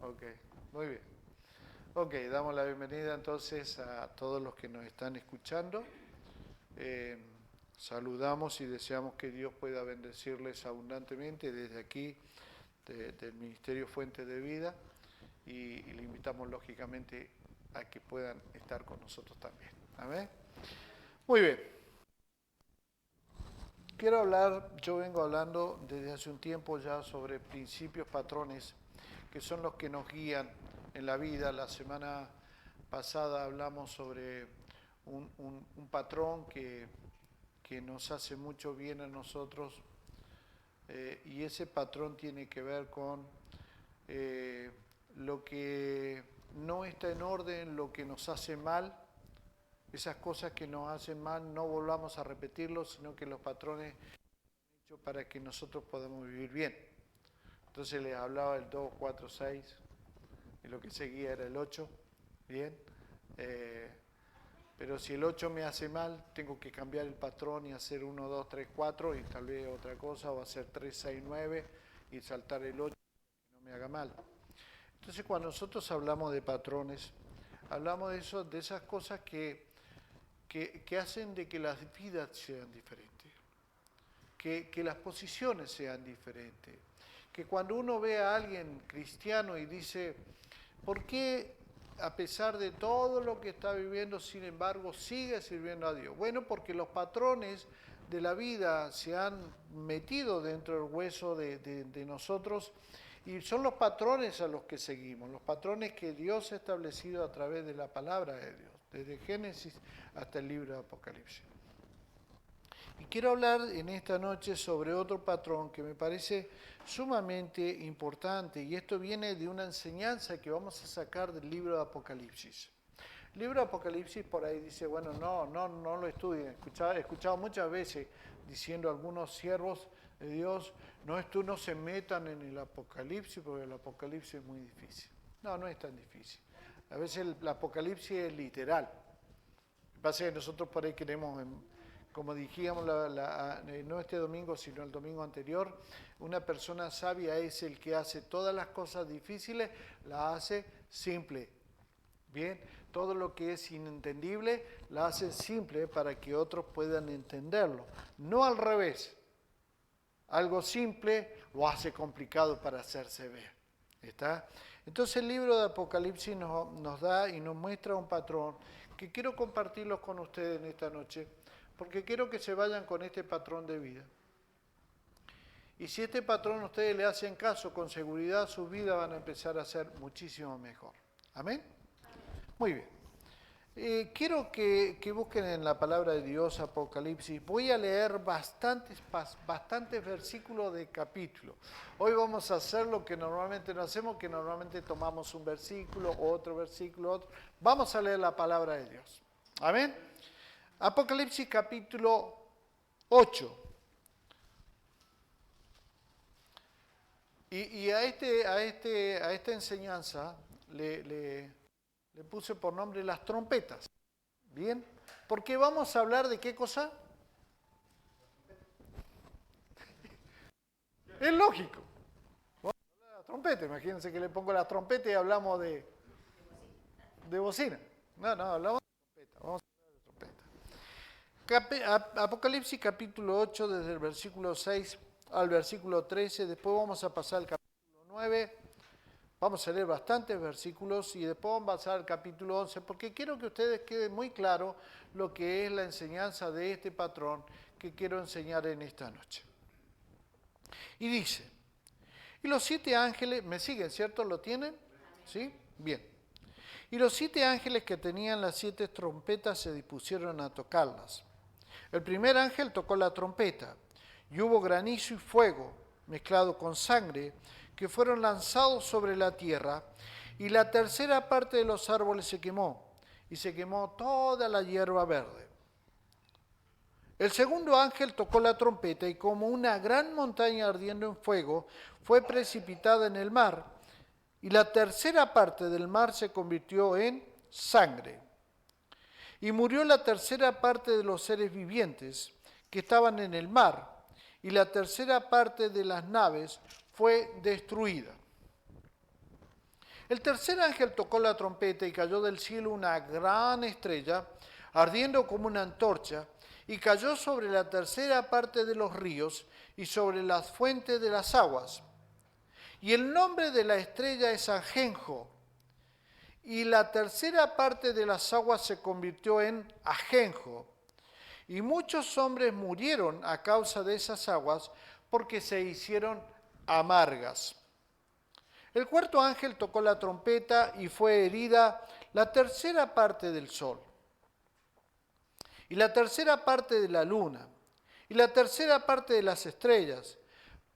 Ok, muy bien. Ok, damos la bienvenida entonces a todos los que nos están escuchando. Eh, Saludamos y deseamos que Dios pueda bendecirles abundantemente desde aquí, del Ministerio Fuente de Vida, y le invitamos lógicamente a que puedan estar con nosotros también. Amén. Muy bien. Quiero hablar, yo vengo hablando desde hace un tiempo ya sobre principios, patrones, que son los que nos guían en la vida. La semana pasada hablamos sobre un patrón que nos hace mucho bien a nosotros, y ese patrón tiene que ver con lo que no está en orden, lo que nos hace mal. Esas cosas que nos hacen mal no volvamos a repetirlos, sino que los patrones hecho para que nosotros podamos vivir bien. Entonces les hablaba del 2, 4, 6, y lo que seguía era el 8, bien. Pero si el 8 me hace mal, tengo que cambiar el patrón y hacer 1, 2, 3, 4 y tal vez otra cosa, o hacer 3, 6, 9 y saltar el 8 que no me haga mal. Entonces cuando nosotros hablamos de patrones, hablamos de eso, de esas cosas que hacen de que las vidas sean diferentes, que las posiciones sean diferentes, que cuando uno ve a alguien cristiano y dice, ¿por qué a pesar de todo lo que está viviendo, sin embargo, sigue sirviendo a Dios? Bueno, porque los patrones de la vida se han metido dentro del hueso de nosotros, y son los patrones a los que seguimos, los patrones que Dios ha establecido a través de la palabra de Dios, desde Génesis hasta el libro de Apocalipsis. Y quiero hablar en esta noche sobre otro patrón que me parece sumamente importante, y esto viene de una enseñanza que vamos a sacar del libro de Apocalipsis. El libro de Apocalipsis por ahí dice, bueno, no lo estudien. He escuchado muchas veces diciendo algunos siervos de Dios, no se metan en el Apocalipsis porque el Apocalipsis es muy difícil. No es tan difícil. A veces el Apocalipsis es literal. Lo que pasa es que nosotros por ahí queremos, como dijimos no este domingo, sino el domingo anterior, una persona sabia es el que hace todas las cosas difíciles, las hace simple. Bien, todo lo que es inentendible, la hace simple para que otros puedan entenderlo. No al revés. Algo simple lo hace complicado para hacerse ver. ¿Está? Entonces el libro de Apocalipsis nos da y nos muestra un patrón que quiero compartirlos con ustedes en esta noche, porque quiero que se vayan con este patrón de vida. Y si este patrón ustedes le hacen caso, con seguridad sus vidas van a empezar a ser muchísimo mejor. ¿Amén? Muy bien. Quiero que busquen en la palabra de Dios Apocalipsis. Voy a leer bastantes versículos de capítulo. Hoy vamos a hacer lo que normalmente no hacemos, que normalmente tomamos un versículo, otro versículo, otro. Vamos a leer la palabra de Dios. ¿Amén? Apocalipsis capítulo 8. Y a esta enseñanza le puse por nombre las trompetas. ¿Bien? Porque vamos a hablar de qué cosa. Es lógico. Vamos a hablar de la trompeta. Imagínense que le pongo la trompeta y hablamos de bocina. No, hablamos de trompeta. Vamos a hablar de trompeta. Apocalipsis capítulo 8, desde el versículo 6 al versículo 13. Después vamos a pasar al capítulo 9. Vamos a leer bastantes versículos y después vamos a pasar al capítulo 11, porque quiero que ustedes queden muy claro lo que es la enseñanza de este patrón que quiero enseñar en esta noche. Y dice, y los 7 ángeles, ¿me siguen, cierto? ¿Lo tienen? ¿Sí? Bien. Y los 7 ángeles que tenían las 7 trompetas se dispusieron a tocarlas. El primer ángel tocó la trompeta, y hubo granizo y fuego mezclado con sangre, que fueron lanzados sobre la tierra, y la tercera parte de los árboles se quemó, y se quemó toda la hierba verde. El segundo ángel tocó la trompeta, y como una gran montaña ardiendo en fuego, fue precipitada en el mar, y la tercera parte del mar se convirtió en sangre. Y murió la tercera parte de los seres vivientes que estaban en el mar, y la tercera parte de las naves fue destruida. El tercer ángel tocó la trompeta y cayó del cielo una gran estrella, ardiendo como una antorcha, y cayó sobre la tercera parte de los ríos y sobre las fuentes de las aguas. Y el nombre de la estrella es Ajenjo, y la tercera parte de las aguas se convirtió en Ajenjo. Y muchos hombres murieron a causa de esas aguas porque se hicieron amargas. El cuarto ángel tocó la trompeta y fue herida la tercera parte del sol, y la tercera parte de la luna, y la tercera parte de las estrellas,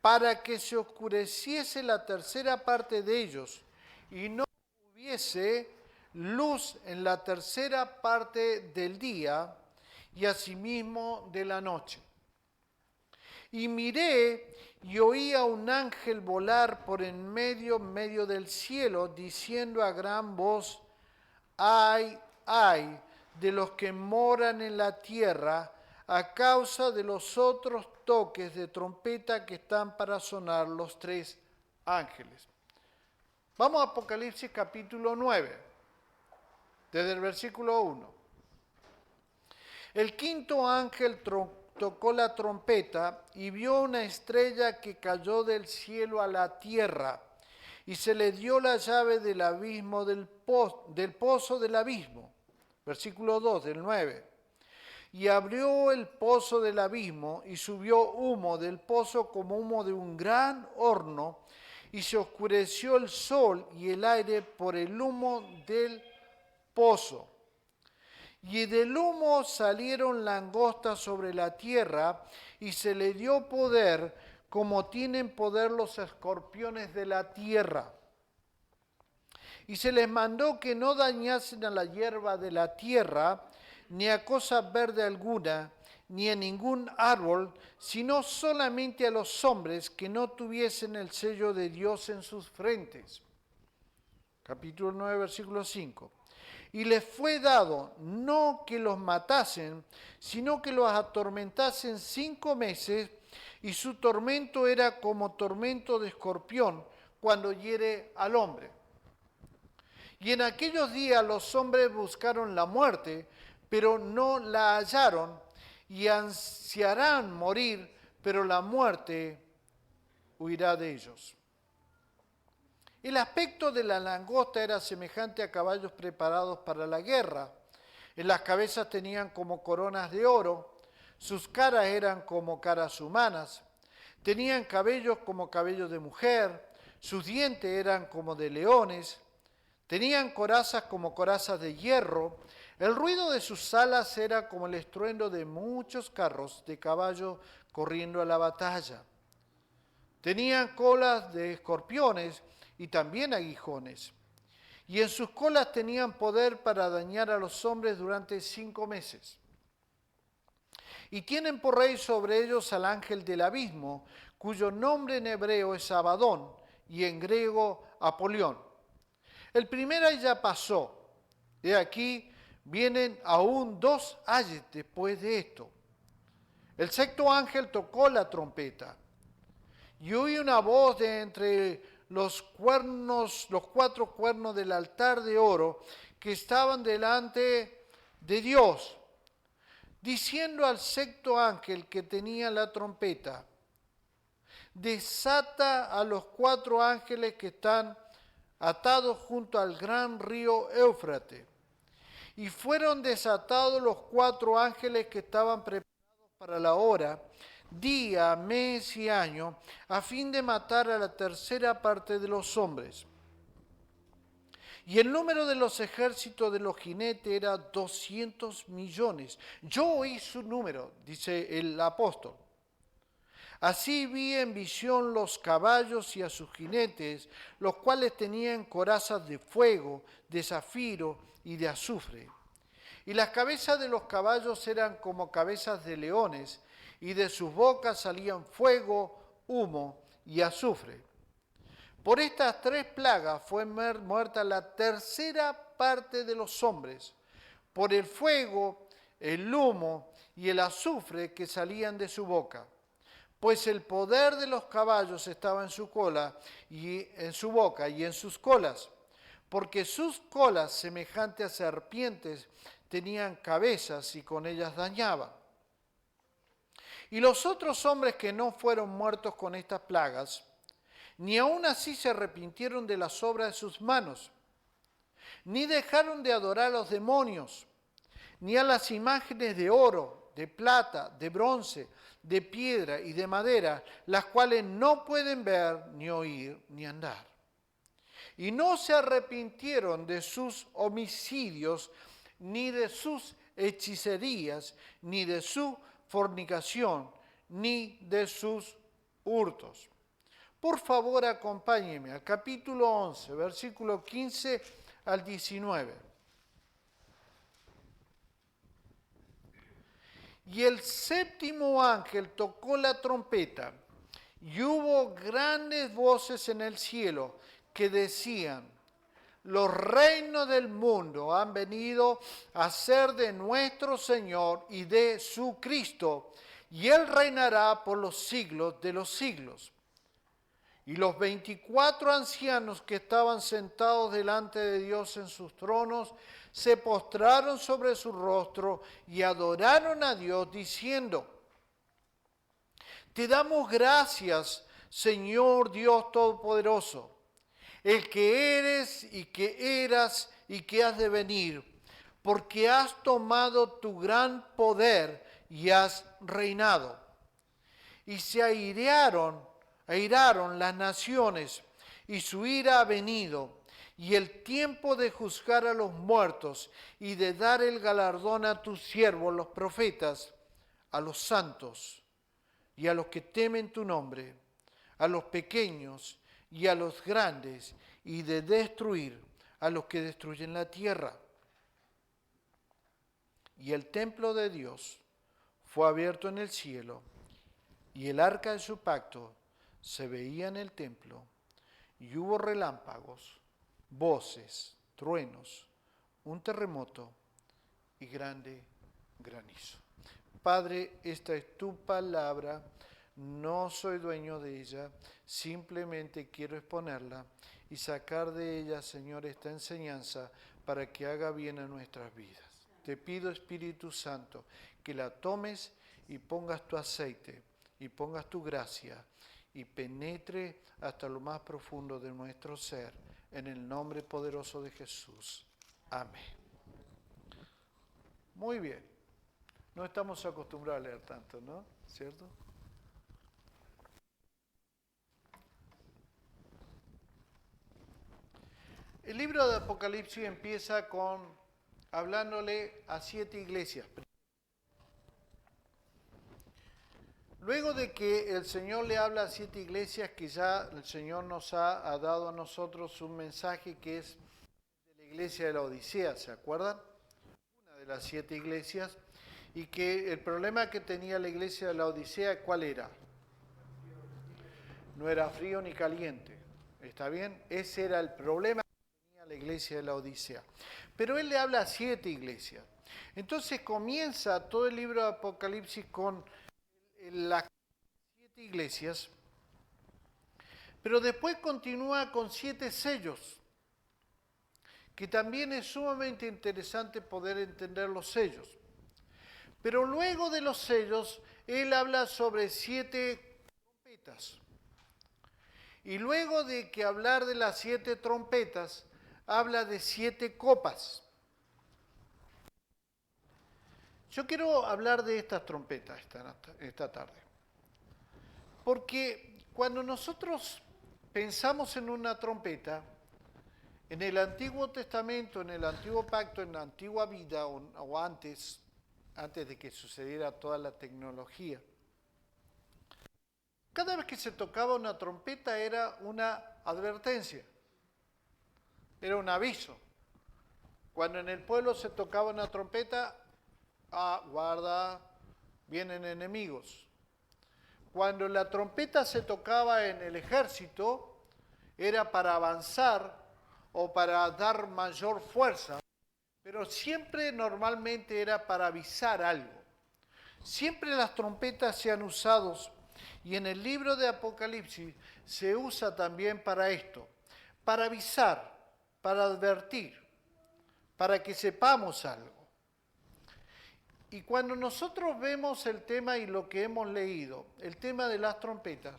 para que se oscureciese la tercera parte de ellos, y no hubiese luz en la tercera parte del día, y asimismo de la noche. Y miré y oí a un ángel volar por en medio del cielo, diciendo a gran voz: ay, ay, de los que moran en la tierra, a causa de los otros toques de trompeta que están para sonar los tres ángeles. Vamos a Apocalipsis capítulo 9, desde el versículo 1. El quinto ángel tocó la trompeta y vio una estrella que cayó del cielo a la tierra, y se le dio la llave del abismo, del pozo del abismo. Versículo 2 del 9. Y abrió el pozo del abismo, y subió humo del pozo como humo de un gran horno, y se oscureció el sol y el aire por el humo del pozo. Y del humo salieron langostas sobre la tierra, y se le dio poder como tienen poder los escorpiones de la tierra. Y se les mandó que no dañasen a la hierba de la tierra, ni a cosa verde alguna, ni a ningún árbol, sino solamente a los hombres que no tuviesen el sello de Dios en sus frentes. Capítulo 9, versículo 5. Y les fue dado no que los matasen, sino que los atormentasen 5 meses, y su tormento era como tormento de escorpión cuando hiere al hombre. Y en aquellos días los hombres buscaron la muerte, pero no la hallaron, y ansiarán morir, pero la muerte huirá de ellos. El aspecto de la langosta era semejante a caballos preparados para la guerra. En las cabezas tenían como coronas de oro, sus caras eran como caras humanas, tenían cabellos como cabellos de mujer, sus dientes eran como de leones, tenían corazas como corazas de hierro, el ruido de sus alas era como el estruendo de muchos carros de caballo corriendo a la batalla. Tenían colas de escorpiones y también aguijones, y en sus colas tenían poder para dañar a los hombres durante 5 meses. Y tienen por rey sobre ellos al ángel del abismo, cuyo nombre en hebreo es Abadón y en griego Apolión. El primer ay ya pasó. De aquí vienen aún 2 ayes después de esto. El sexto ángel tocó la trompeta, y oí una voz de entre los 4 cuernos del altar de oro que estaban delante de Dios, diciendo al sexto ángel que tenía la trompeta: desata a los 4 ángeles que están atados junto al gran río Éufrates. Y fueron desatados los 4 ángeles que estaban preparados para la hora, día, mes y año, a fin de matar a la tercera parte de los hombres. Y el número de los ejércitos de los jinetes era 200 millones. Yo oí su número, dice el apóstol. Así vi en visión los caballos y a sus jinetes, los cuales tenían corazas de fuego, de zafiro y de azufre. Y las cabezas de los caballos eran como cabezas de leones, y de sus bocas salían fuego, humo y azufre. Por estas 3 plagas fue muerta la tercera parte de los hombres, por el fuego, el humo y el azufre que salían de su boca. Pues el poder de los caballos estaba en su cola y en su boca y en sus colas. porque sus colas, semejantes a serpientes, tenían cabezas y con ellas dañaban. Y los otros hombres que no fueron muertos con estas plagas, ni aun así se arrepintieron de las obras de sus manos, ni dejaron de adorar a los demonios, ni a las imágenes de oro, de plata, de bronce, de piedra y de madera, las cuales no pueden ver, ni oír, ni andar. Y no se arrepintieron de sus homicidios, ni de sus hechicerías, ni de su fornicación, ni de sus hurtos. Por favor, acompáñenme al capítulo 11, versículo 15 al 19. Y el séptimo ángel tocó la trompeta, y hubo grandes voces en el cielo que decían: los reinos del mundo han venido a ser de nuestro Señor y de su Cristo, y Él reinará por los siglos de los siglos. Y los 24 ancianos que estaban sentados delante de Dios en sus tronos se postraron sobre su rostro y adoraron a Dios diciendo: te damos gracias, Señor Dios Todopoderoso, el que eres y que eras y que has de venir, porque has tomado tu gran poder y has reinado. Y se airaron las naciones, y su ira ha venido, y el tiempo de juzgar a los muertos y de dar el galardón a tus siervos, los profetas, a los santos y a los que temen tu nombre, a los pequeños y a los grandes, y de destruir a los que destruyen la tierra. Y el templo de Dios fue abierto en el cielo, y el arca de su pacto se veía en el templo, y hubo relámpagos, voces, truenos, un terremoto y grande granizo. Padre, esta es tu palabra, no soy dueño de ella, simplemente quiero exponerla y sacar de ella, Señor, esta enseñanza para que haga bien a nuestras vidas. Te pido, Espíritu Santo, que la tomes y pongas tu aceite y pongas tu gracia y penetre hasta lo más profundo de nuestro ser, en el nombre poderoso de Jesús. Amén. Muy bien. No estamos acostumbrados a leer tanto, ¿no? ¿Cierto? El libro de Apocalipsis empieza hablándole a 7 iglesias. Luego de que el Señor le habla a 7 iglesias, que ya el Señor nos ha dado a nosotros un mensaje que es de la iglesia de la Odisea, ¿se acuerdan? Una de las 7 iglesias, y que el problema que tenía la iglesia de la Odisea, ¿cuál era? No era frío ni caliente, ¿está bien? Ese era el problema que tenía la iglesia de la Odisea. Pero él le habla a 7 iglesias. Entonces comienza todo el libro de Apocalipsis con las 7 iglesias, pero después continúa con 7 sellos, que también es sumamente interesante poder entender los sellos. Pero luego de los sellos, él habla sobre 7 trompetas. Y luego de que hablar de las 7 trompetas, habla de 7 copas. Yo quiero hablar de estas trompetas esta tarde. Porque cuando nosotros pensamos en una trompeta, en el Antiguo Testamento, en el Antiguo Pacto, en la Antigua Vida o antes de que sucediera toda la tecnología, cada vez que se tocaba una trompeta era una advertencia, era un aviso. Cuando en el pueblo se tocaba una trompeta, guarda, vienen enemigos. Cuando la trompeta se tocaba en el ejército, era para avanzar o para dar mayor fuerza, pero siempre normalmente era para avisar algo. Siempre las trompetas se han usado, y en el libro de Apocalipsis se usa también para esto, para avisar. para advertir, para que sepamos algo. Y cuando nosotros vemos el tema y lo que hemos leído, el tema de las trompetas,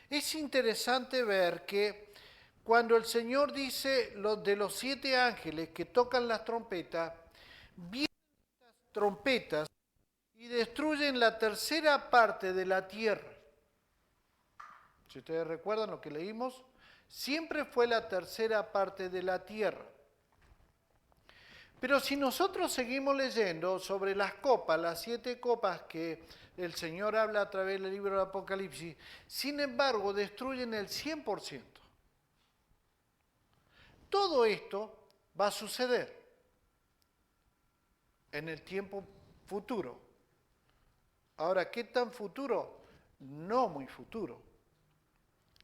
es interesante ver que cuando el Señor dice de los 7 ángeles que tocan las trompetas, vienen estas trompetas y destruyen la tercera parte de la tierra. Si ustedes recuerdan lo que leímos, siempre fue la tercera parte de la tierra. Pero si nosotros seguimos leyendo sobre las copas, las 7 copas que el Señor habla a través del libro de Apocalipsis, sin embargo destruyen el 100%. Todo esto va a suceder en el tiempo futuro. Ahora, ¿qué tan futuro? No muy futuro.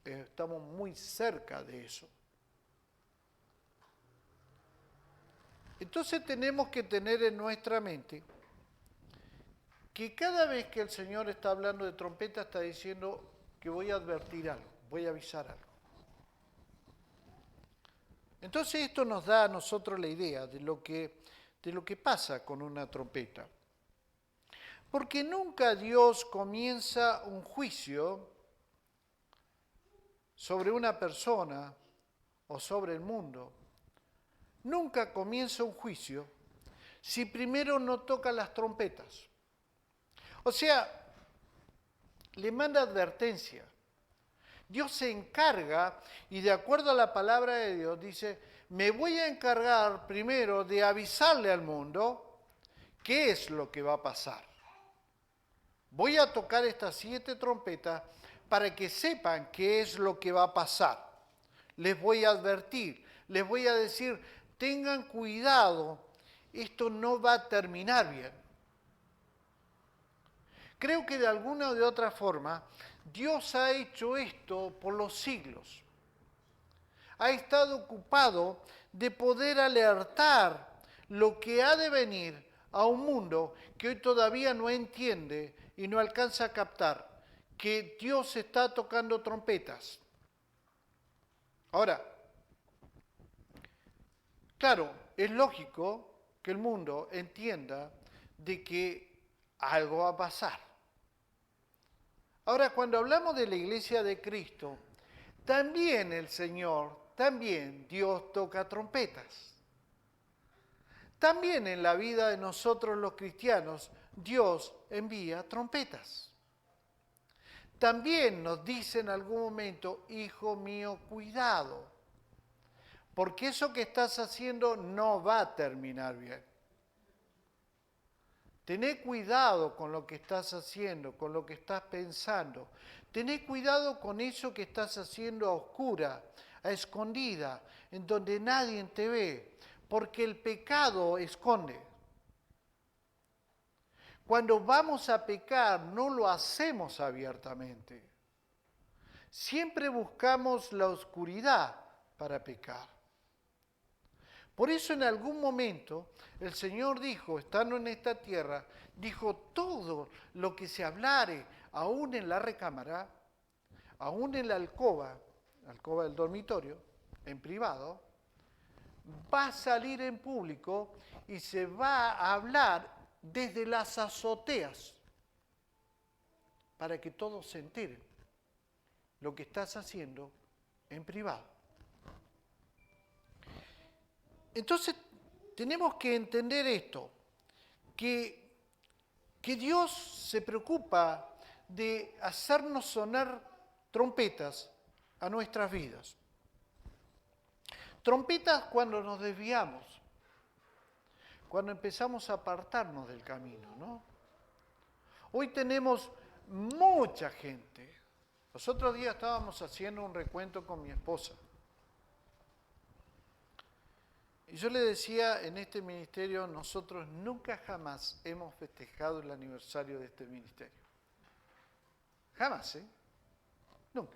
Estamos muy cerca de eso. Entonces tenemos que tener en nuestra mente que cada vez que el Señor está hablando de trompeta está diciendo que voy a advertir algo, voy a avisar algo. Entonces esto nos da a nosotros la idea de lo que pasa con una trompeta. Porque nunca Dios comienza un juicio sobre una persona o sobre el mundo. Nunca comienza un juicio si primero no toca las trompetas. O sea, le manda advertencia. Dios se encarga y de acuerdo a la palabra de Dios dice, me voy a encargar primero de avisarle al mundo qué es lo que va a pasar. Voy a tocar estas 7 trompetas para que sepan qué es lo que va a pasar. Les voy a advertir, les voy a decir, tengan cuidado, esto no va a terminar bien. Creo que de alguna o de otra forma, Dios ha hecho esto por los siglos. Ha estado ocupado de poder alertar lo que ha de venir a un mundo que hoy todavía no entiende y no alcanza a captar que Dios está tocando trompetas. Ahora, claro, es lógico que el mundo entienda de que algo va a pasar. Ahora, cuando hablamos de la iglesia de Cristo, también el Señor, también Dios toca trompetas. También en la vida de nosotros los cristianos, Dios envía trompetas. También nos dice en algún momento, hijo mío, cuidado, porque eso que estás haciendo no va a terminar bien. Tené cuidado con lo que estás haciendo, con lo que estás pensando. Tené cuidado con eso que estás haciendo a oscura, a escondida, en donde nadie te ve, porque el pecado esconde. Cuando vamos a pecar, no lo hacemos abiertamente. Siempre buscamos la oscuridad para pecar. Por eso en algún momento el Señor dijo, estando en esta tierra, dijo todo lo que se hablare, aún en la recámara, aún en la alcoba del dormitorio, en privado, va a salir en público y se va a hablar desde las azoteas para que todos se enteren lo que estás haciendo en privado. Entonces, tenemos que entender esto, que Dios se preocupa de hacernos sonar trompetas a nuestras vidas. Trompetas cuando nos desviamos, cuando empezamos a apartarnos del camino, ¿no? Hoy tenemos mucha gente. Los otros días estábamos haciendo un recuento con mi esposa. Y yo le decía, en este ministerio nosotros nunca jamás hemos festejado el aniversario de este ministerio. Jamás, ¿eh? Nunca.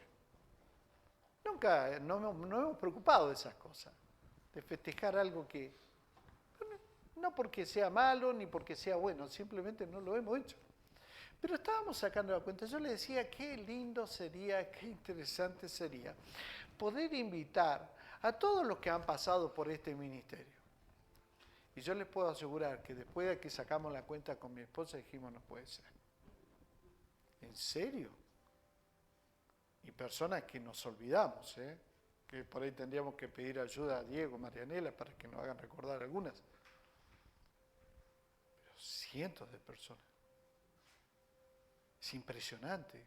Nunca no hemos preocupado de esas cosas, de festejar algo que, no porque sea malo ni porque sea bueno, simplemente no lo hemos hecho. Pero estábamos sacando la cuenta, yo le decía, qué lindo sería, qué interesante sería poder invitar a todos los que han pasado por este ministerio. Y yo les puedo asegurar que después de que sacamos la cuenta con mi esposa dijimos, no puede ser. ¿En serio? Y personas que nos olvidamos, que por ahí tendríamos que pedir ayuda a Diego, Marianela, para que nos hagan recordar algunas. Pero cientos de personas. Es impresionante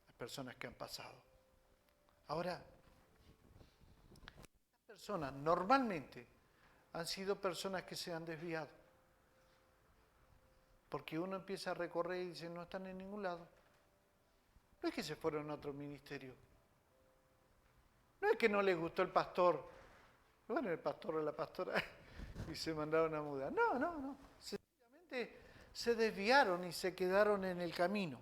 las personas que han pasado. Ahora, estas personas normalmente han sido personas que se han desviado. Porque uno empieza a recorrer y dice, no están en ningún lado. No es que se fueron a otro ministerio. No es que no les gustó el pastor. Bueno, el pastor o la pastora y se mandaron a mudar. No. Sencillamente se desviaron y se quedaron en el camino.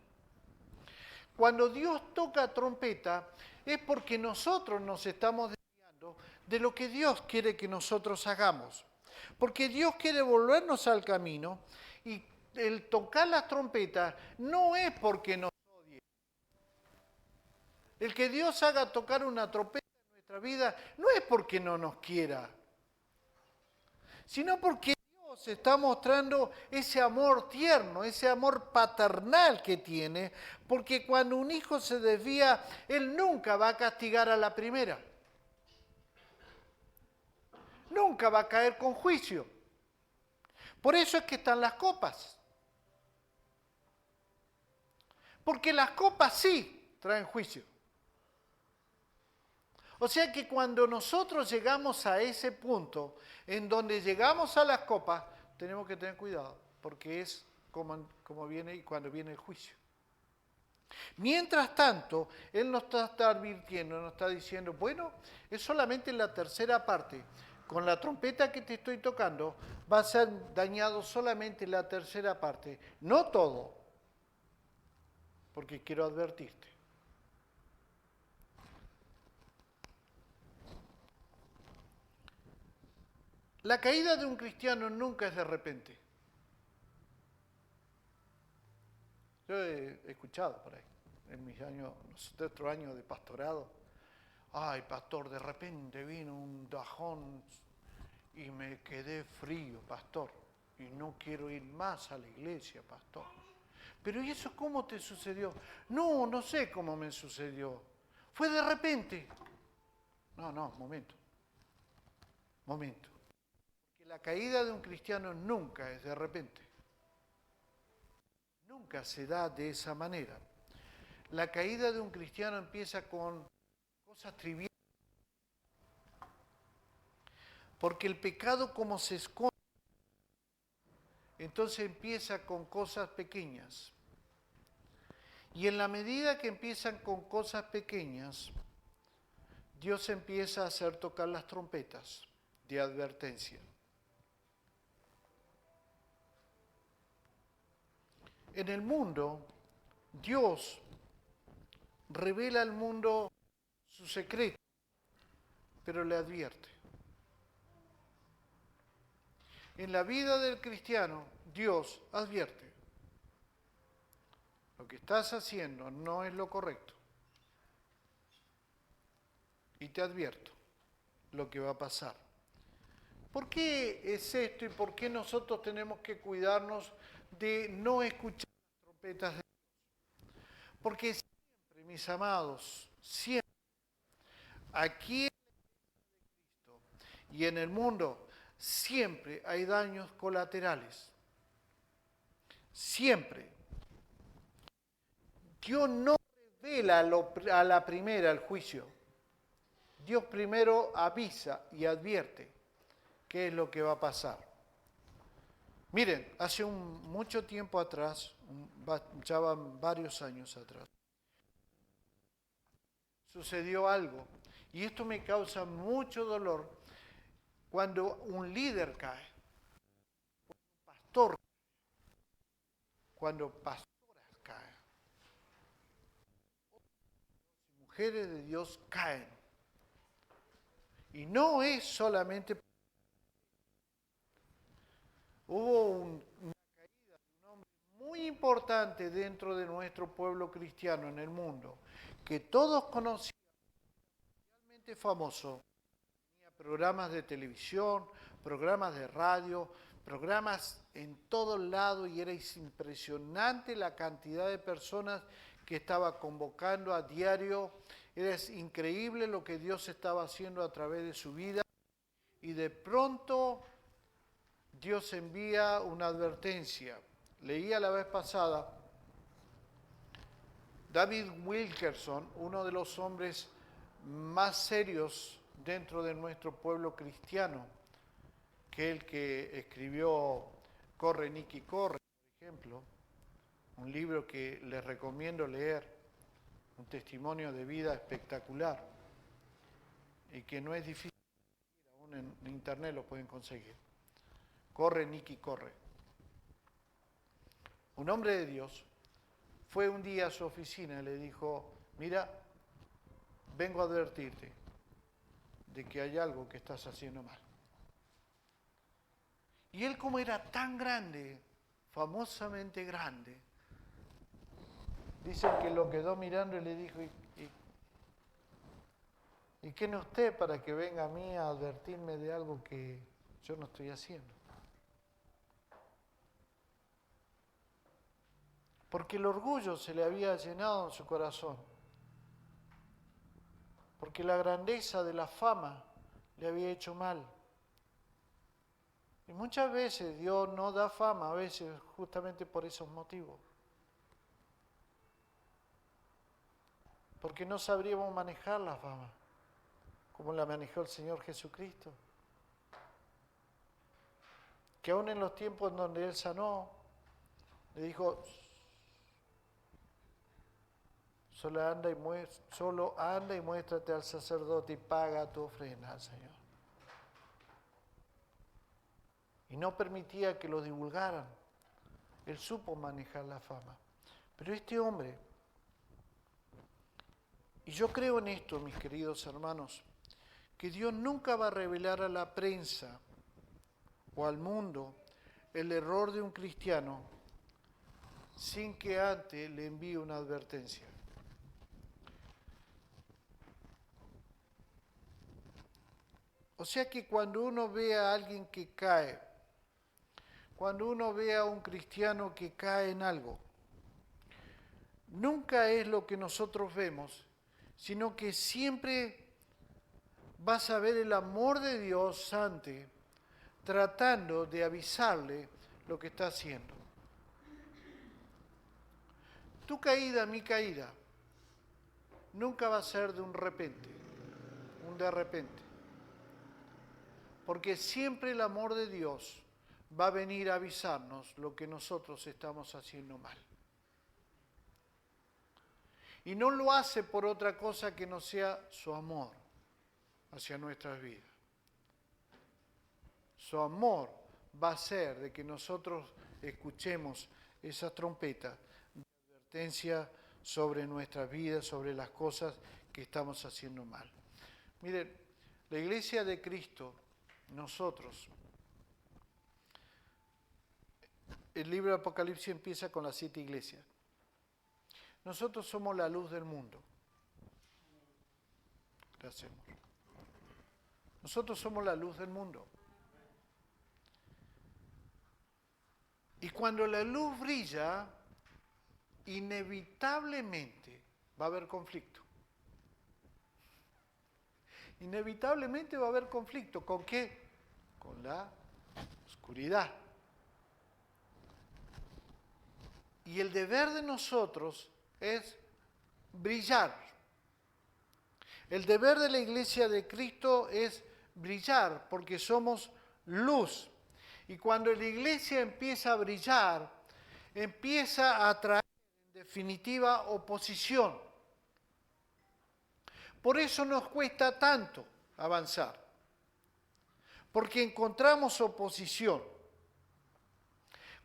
Cuando Dios toca trompeta es porque nosotros nos estamos desviando de lo que Dios quiere que nosotros hagamos. Porque Dios quiere volvernos al camino y el tocar las trompetas no es porque nos odie. El que Dios haga tocar una trompeta en nuestra vida no es porque no nos quiera, sino porque Dios está mostrando ese amor tierno, ese amor paternal que tiene, porque cuando un hijo se desvía, Él nunca va a castigar a la primera. Nunca va a caer con juicio. Por eso es que están las copas. Porque las copas sí traen juicio. O sea que cuando nosotros llegamos a ese punto, en donde llegamos a las copas, tenemos que tener cuidado, porque es como viene y cuando viene el juicio. Mientras tanto, Él nos está advirtiendo, nos está diciendo, bueno, es solamente la tercera parte. Con la trompeta que te estoy tocando, va a ser dañado solamente la tercera parte, no todo, porque quiero advertirte. La caída de un cristiano nunca es de repente. Yo he escuchado por ahí, en mis años, nuestros años de pastorado, ay pastor, de repente vino un bajón y me quedé frío, pastor, y no quiero ir más a la iglesia, pastor. Pero ¿y eso cómo te sucedió? No sé cómo me sucedió. Fue de repente. No, momento. Porque la caída de un cristiano nunca es de repente. Nunca se da de esa manera. La caída de un cristiano empieza con cosas triviales. Porque el pecado como se esconde, entonces empieza con cosas pequeñas. Y en la medida que empiezan con cosas pequeñas, Dios empieza a hacer tocar las trompetas de advertencia. En el mundo, Dios revela al mundo su secreto, pero le advierte. En la vida del cristiano, Dios advierte. Lo que estás haciendo no es lo correcto. Y te advierto lo que va a pasar. ¿Por qué es esto y por qué nosotros tenemos que cuidarnos de no escuchar las trompetas de Dios? Porque siempre, mis amados, siempre, aquí en Cristo y en el mundo, siempre hay daños colaterales. Siempre. Dios no revela a la primera el juicio. Dios primero avisa y advierte qué es lo que va a pasar. Miren, hace mucho tiempo atrás, ya van varios años atrás, sucedió algo, y esto me causa mucho dolor, cuando un líder cae, un pastor, cuando pastoras caen, mujeres de Dios caen. Y no es solamente... Hubo una caída de un hombre muy importante dentro de nuestro pueblo cristiano en el mundo, que todos conocían, realmente famoso, tenía programas de televisión, programas de radio, programas en todo lado, y era impresionante la cantidad de personas que estaba convocando a diario. Era increíble lo que Dios estaba haciendo a través de su vida, y de pronto Dios envía una advertencia. Leía la vez pasada, David Wilkerson, uno de los hombres más serios dentro de nuestro pueblo cristiano, que el que escribió Corre, Nicky, corre, por ejemplo, un libro que les recomiendo leer, un testimonio de vida espectacular y que no es difícil, aún en internet lo pueden conseguir. Corre, Nicky, corre. Un hombre de Dios fue un día a su oficina y le dijo, mira, vengo a advertirte de que hay algo que estás haciendo mal. Y él, como era tan grande, famosamente grande, dicen que lo quedó mirando y le dijo, ¿y quién es usted para que venga a mí a advertirme de algo que yo no estoy haciendo? Porque el orgullo se le había llenado en su corazón, porque la grandeza de la fama le había hecho mal. Y muchas veces Dios no da fama, a veces justamente por esos motivos. Porque no sabríamos manejar la fama, como la manejó el Señor Jesucristo. Que aún en los tiempos en donde Él sanó, le dijo, solo anda y muéstrate al sacerdote y paga tu ofrenda al Señor. Y no permitía que lo divulgaran. Él supo manejar la fama. Pero este hombre, y yo creo en esto, mis queridos hermanos, que Dios nunca va a revelar a la prensa o al mundo el error de un cristiano sin que antes le envíe una advertencia. O sea que cuando uno ve a alguien que cae, cuando uno ve a un cristiano que cae en algo, nunca es lo que nosotros vemos, sino que siempre vas a ver el amor de Dios ante, tratando de avisarle lo que está haciendo. Tu caída, mi caída, nunca va a ser de un repente, un de repente. Porque siempre el amor de Dios va a venir a avisarnos lo que nosotros estamos haciendo mal. Y no lo hace por otra cosa que no sea su amor hacia nuestras vidas. Su amor va a ser de que nosotros escuchemos esa trompeta de advertencia sobre nuestras vidas, sobre las cosas que estamos haciendo mal. Miren, la Iglesia de Cristo, nosotros, el libro de Apocalipsis empieza con las 7 iglesias. Nosotros somos la luz del mundo. Gracias, amor. Nosotros somos la luz del mundo. Y cuando la luz brilla, inevitablemente va a haber conflicto. Inevitablemente va a haber conflicto. ¿Con qué? Con la oscuridad. Y el deber de nosotros es brillar. El deber de la Iglesia de Cristo es brillar, porque somos luz. Y cuando la Iglesia empieza a brillar, empieza a atraer en definitiva oposición. Por eso nos cuesta tanto avanzar, porque encontramos oposición.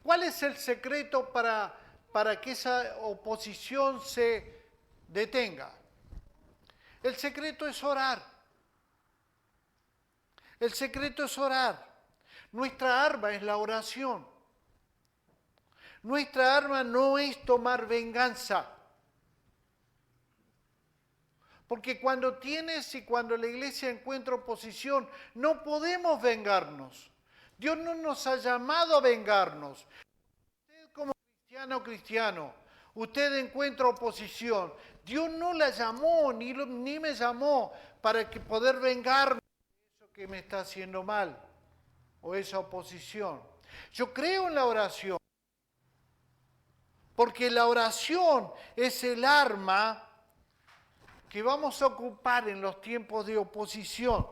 ¿Cuál es el secreto para que esa oposición se detenga? El secreto es orar. El secreto es orar. Nuestra arma es la oración. Nuestra arma no es tomar venganza. Porque cuando tienes y cuando la iglesia encuentra oposición, no podemos vengarnos. Dios no nos ha llamado a vengarnos. Usted como cristiano, usted encuentra oposición. Dios no la llamó, ni me llamó para que poder vengarme de eso que me está haciendo mal o esa oposición. Yo creo en la oración, porque la oración es el arma que vamos a ocupar en los tiempos de oposición.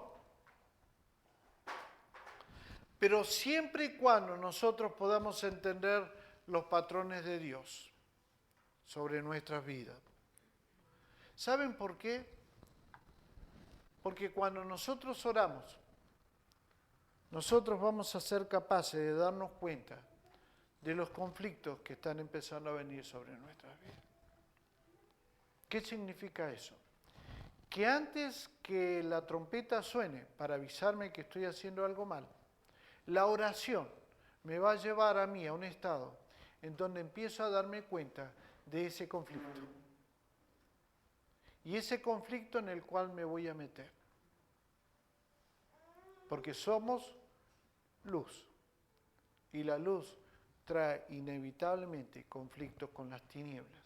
Pero siempre y cuando nosotros podamos entender los patrones de Dios sobre nuestras vidas. ¿Saben por qué? Porque cuando nosotros oramos, nosotros vamos a ser capaces de darnos cuenta de los conflictos que están empezando a venir sobre nuestras vidas. ¿Qué significa eso? Que antes que la trompeta suene para avisarme que estoy haciendo algo mal, la oración me va a llevar a mí a un estado en donde empiezo a darme cuenta de ese conflicto. Y ese conflicto en el cual me voy a meter. Porque somos luz. Y la luz trae inevitablemente conflictos con las tinieblas.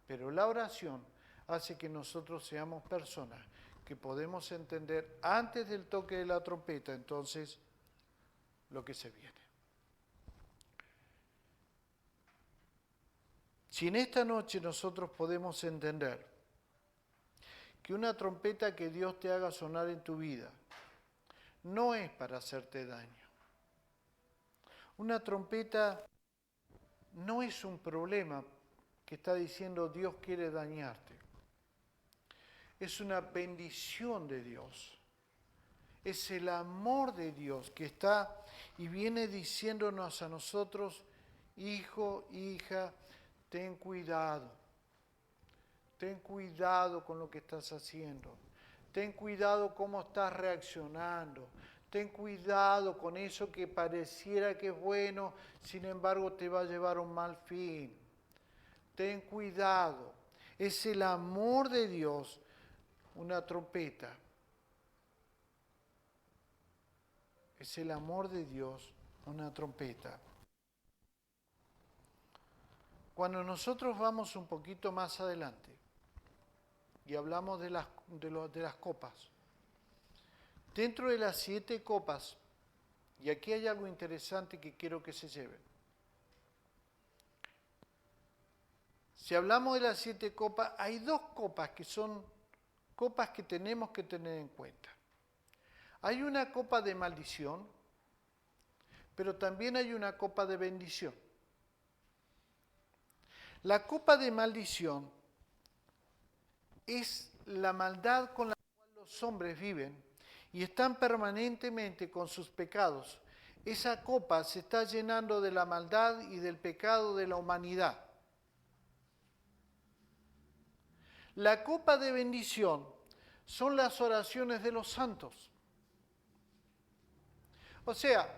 Pero la oración hace que nosotros seamos personas que podemos entender antes del toque de la trompeta, entonces, lo que se viene. Si en esta noche nosotros podemos entender que una trompeta que Dios te haga sonar en tu vida no es para hacerte daño. Una trompeta no es un problema que está diciendo Dios quiere dañarte. Es una bendición de Dios. Es el amor de Dios que está y viene diciéndonos a nosotros, hijo, hija, ten cuidado. Ten cuidado con lo que estás haciendo. Ten cuidado cómo estás reaccionando. Ten cuidado con eso que pareciera que es bueno, sin embargo te va a llevar a un mal fin. Ten cuidado. Es el amor de Dios, una trompeta. Es el amor de Dios, una trompeta. Cuando nosotros vamos un poquito más adelante y hablamos de las copas, dentro de las 7 copas, y aquí hay algo interesante que quiero que se lleven. Si hablamos de las 7 copas, hay 2 copas que son copas que tenemos que tener en cuenta. Hay una copa de maldición, pero también hay una copa de bendición. La copa de maldición es la maldad con la cual los hombres viven y están permanentemente con sus pecados. Esa copa se está llenando de la maldad y del pecado de la humanidad. La copa de bendición son las oraciones de los santos. O sea,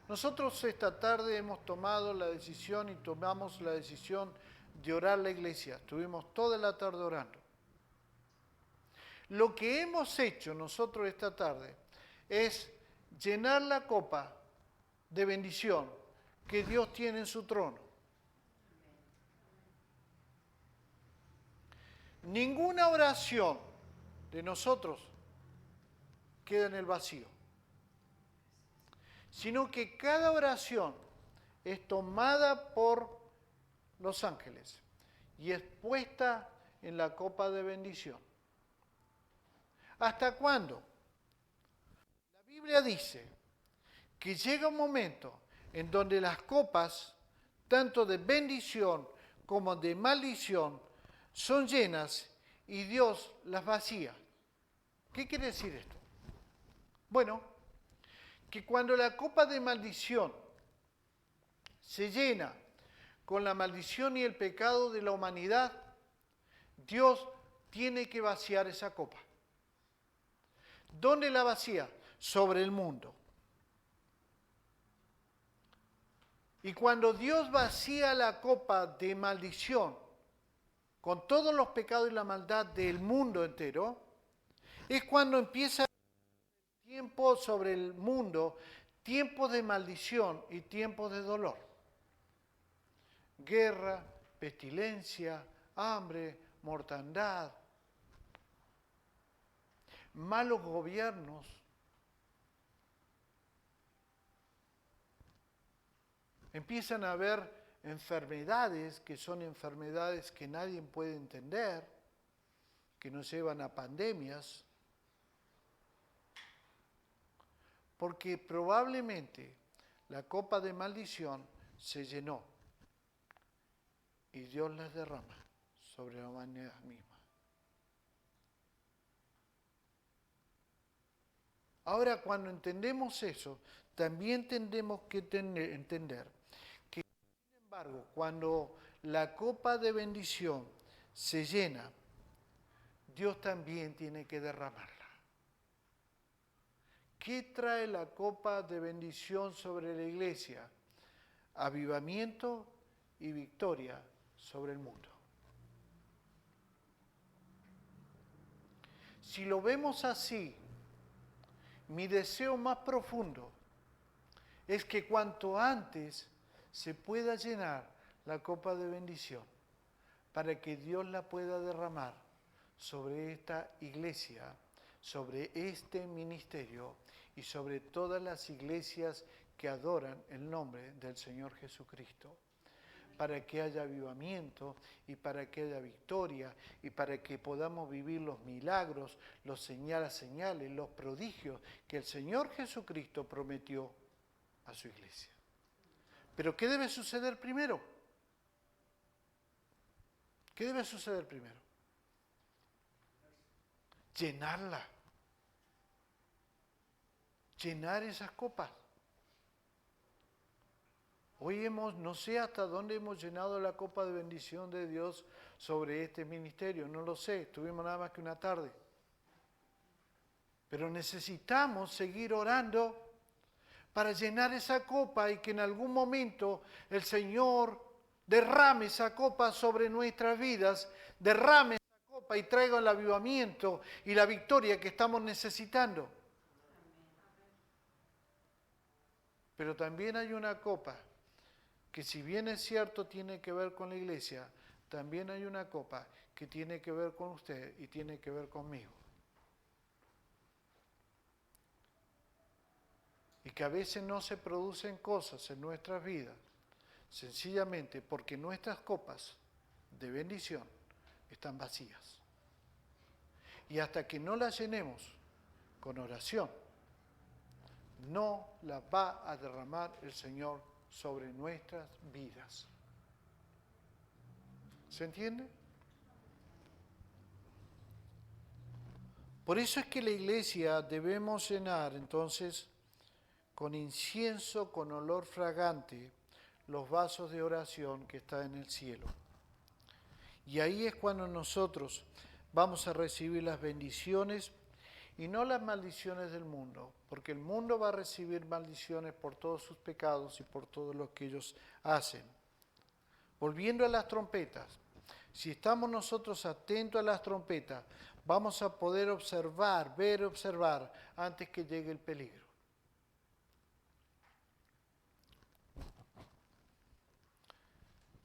nosotros esta tarde hemos tomado la decisión y tomamos la decisión de orar la iglesia. Estuvimos toda la tarde orando. Lo que hemos hecho nosotros esta tarde es llenar la copa de bendición que Dios tiene en su trono. Ninguna oración de nosotros queda en el vacío, sino que cada oración es tomada por los ángeles y es puesta en la copa de bendición. ¿Hasta cuándo? La Biblia dice que llega un momento en donde las copas, tanto de bendición como de maldición, son llenas y Dios las vacía. ¿Qué quiere decir esto? Bueno, que cuando la copa de maldición se llena con la maldición y el pecado de la humanidad, Dios tiene que vaciar esa copa. ¿Dónde la vacía? Sobre el mundo. Y cuando Dios vacía la copa de maldición, con todos los pecados y la maldad del mundo entero, es cuando empieza el tiempo sobre el mundo, tiempos de maldición y tiempos de dolor. Guerra, pestilencia, hambre, mortandad, malos gobiernos. Empiezan a haber enfermedades que son enfermedades que nadie puede entender, que nos llevan a pandemias, porque probablemente la copa de maldición se llenó y Dios las derrama sobre la humanidad misma. Ahora, cuando entendemos eso, también tenemos que entender que, sin embargo, cuando la copa de bendición se llena, Dios también tiene que derramarla. ¿Qué trae la copa de bendición sobre la iglesia? Avivamiento y victoria sobre el mundo. Si lo vemos así, mi deseo más profundo es que cuanto antes se pueda llenar la copa de bendición para que Dios la pueda derramar sobre esta iglesia, sobre este ministerio y sobre todas las iglesias que adoran el nombre del Señor Jesucristo, para que haya avivamiento y para que haya victoria y para que podamos vivir los milagros, los señales, los prodigios que el Señor Jesucristo prometió a su iglesia. Pero ¿qué debe suceder primero? ¿Qué debe suceder primero? Llenarla. Llenar esas copas. Hoy no sé hasta dónde hemos llenado la copa de bendición de Dios sobre este ministerio, no lo sé, estuvimos nada más que una tarde. Pero necesitamos seguir orando para llenar esa copa y que en algún momento el Señor derrame esa copa sobre nuestras vidas, derrame esa copa y traiga el avivamiento y la victoria que estamos necesitando. Pero también hay una copa que, si bien es cierto tiene que ver con la iglesia, también hay una copa que tiene que ver con usted y tiene que ver conmigo. Y que a veces no se producen cosas en nuestras vidas, sencillamente porque nuestras copas de bendición están vacías. Y hasta que no las llenemos con oración, no las va a derramar el Señor sobre nuestras vidas. ¿Se entiende? Por eso es que la iglesia debemos llenar entonces con incienso, con olor fragante, los vasos de oración que están en el cielo. Y ahí es cuando nosotros vamos a recibir las bendiciones y no las maldiciones del mundo, porque el mundo va a recibir maldiciones por todos sus pecados y por todo lo que ellos hacen. Volviendo a las trompetas, si estamos nosotros atentos a las trompetas, vamos a poder observar, ver, observar, antes que llegue el peligro.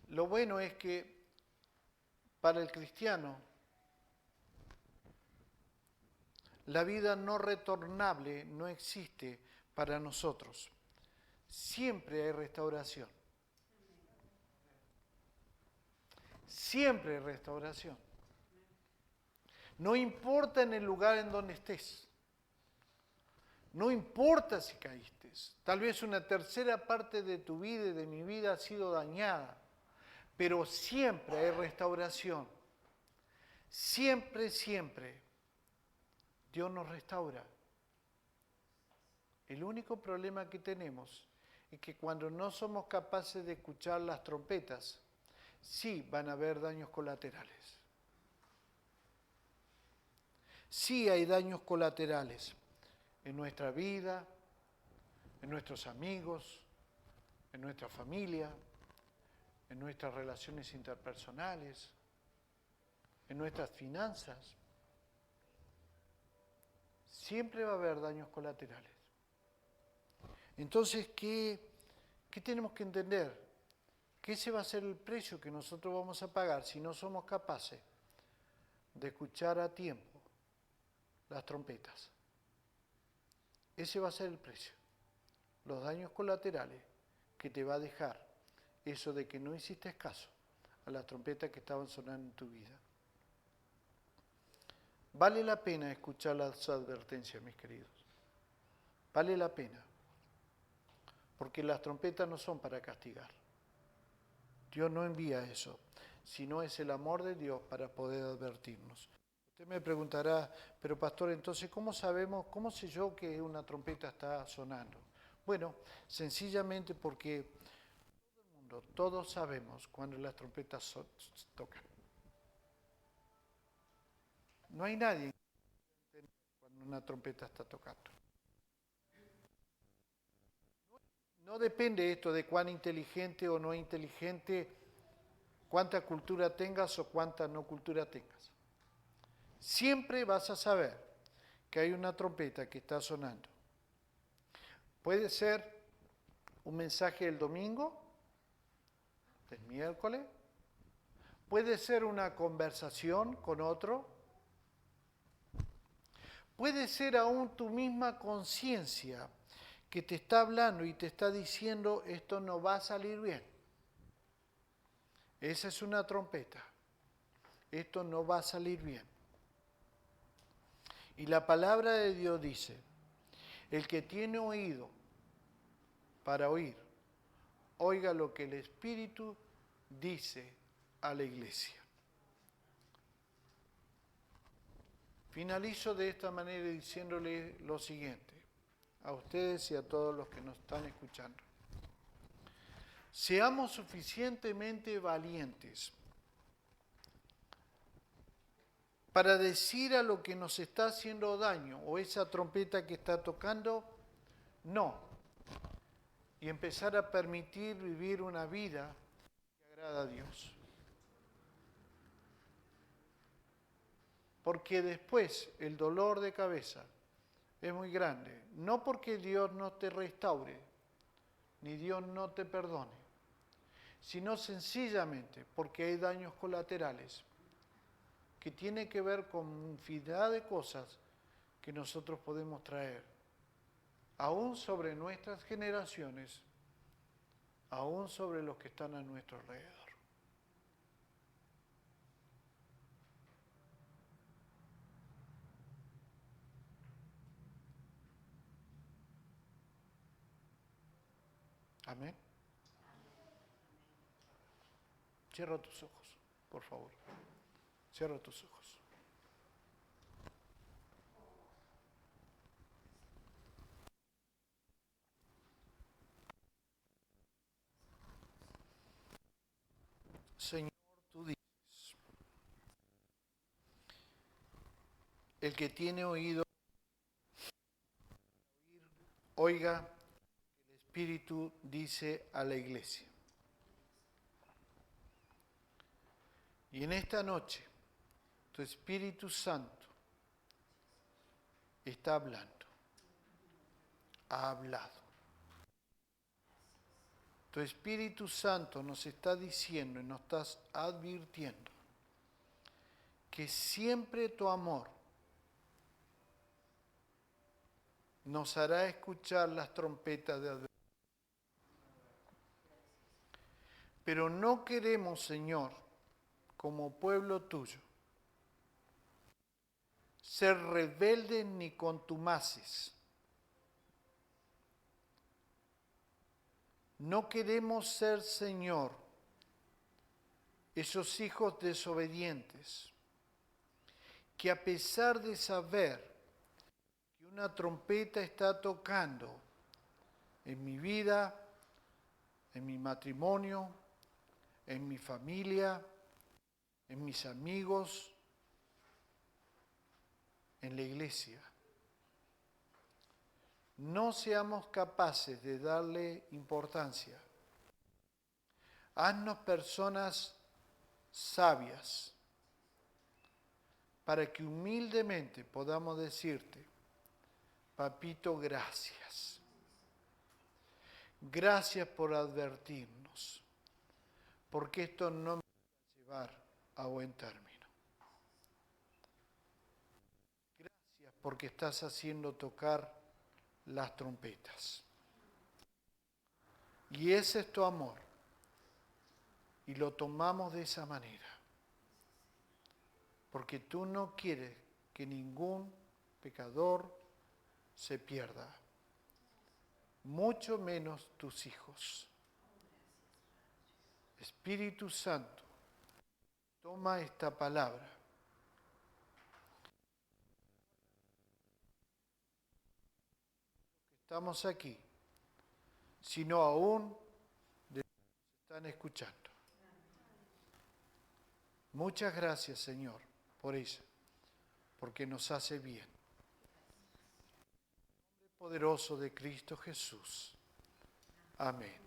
Lo bueno es que para el cristiano, la vida no retornable no existe para nosotros. Siempre hay restauración. Siempre hay restauración. No importa en el lugar en donde estés. No importa si caíste. Tal vez una tercera parte de tu vida y de mi vida ha sido dañada. Pero siempre hay restauración. Siempre, siempre. Dios nos restaura. El único problema que tenemos es que cuando no somos capaces de escuchar las trompetas, sí van a haber daños colaterales. Sí hay daños colaterales en nuestra vida, en nuestros amigos, en nuestra familia, en nuestras relaciones interpersonales. en nuestras finanzas, siempre va a haber daños colaterales. Entonces, ¿qué tenemos que entender? Que ese va a ser el precio que nosotros vamos a pagar si no somos capaces de escuchar a tiempo las trompetas. Ese va a ser el precio. Los daños colaterales que te va a dejar eso de que no hiciste caso a las trompetas que estaban sonando en tu vida. Vale la pena escuchar las advertencias, mis queridos. Vale la pena. Porque las trompetas no son para castigar. Dios no envía eso, sino es el amor de Dios para poder advertirnos. Usted me preguntará, pero pastor, entonces, ¿cómo sabemos, cómo sé yo que una trompeta está sonando? Bueno, sencillamente porque todo el mundo, todos sabemos cuando las trompetas tocan. No hay nadie que entienda cuando una trompeta está tocando. No depende esto de cuán inteligente o no inteligente, cuánta cultura tengas o cuánta no cultura tengas. Siempre vas a saber que hay una trompeta que está sonando. Puede ser un mensaje del domingo, del miércoles, puede ser una conversación con otro, puede ser aún tu misma conciencia que te está hablando y te está diciendo esto no va a salir bien. Esa es una trompeta. Esto no va a salir bien. Y la palabra de Dios dice, el que tiene oído para oír, oiga lo que el Espíritu dice a la iglesia. Finalizo de esta manera diciéndole lo siguiente, a ustedes y a todos los que nos están escuchando. Seamos suficientemente valientes para decir a lo que nos está haciendo daño o esa trompeta que está tocando, no. Y empezar a permitir vivir una vida que agrada a Dios. Porque después el dolor de cabeza es muy grande. No porque Dios no te restaure, ni Dios no te perdone, sino sencillamente porque hay daños colaterales que tienen que ver con infinidad de cosas que nosotros podemos traer, aún sobre nuestras generaciones, aún sobre los que están a nuestro alrededor. Amén. Cierra tus ojos, por favor. Cierra tus ojos. Señor, tú dices, el que tiene oído, oiga, el Espíritu dice a la iglesia. Y en esta noche, tu Espíritu Santo está hablando, ha hablado. Tu Espíritu Santo nos está diciendo y nos estás advirtiendo que siempre tu amor nos hará escuchar las trompetas de advertencia. Pero no queremos, Señor, como pueblo tuyo, ser rebeldes ni contumaces. No queremos ser, Señor, esos hijos desobedientes, que a pesar de saber que una trompeta está tocando en mi vida, en mi matrimonio, en mi familia, en mis amigos, en la iglesia, no seamos capaces de darle importancia. Haznos personas sabias, para que humildemente podamos decirte, Papito, gracias. Gracias por advertirnos, porque esto no me va a llevar a buen término. Gracias porque estás haciendo tocar las trompetas. Y ese es tu amor. Y lo tomamos de esa manera. Porque tú no quieres que ningún pecador se pierda. Mucho menos tus hijos. Espíritu Santo, toma esta palabra. Estamos aquí, sino aún de los que están escuchando. Muchas gracias, Señor, por eso, porque nos hace bien. En el nombre poderoso de Cristo Jesús. Amén.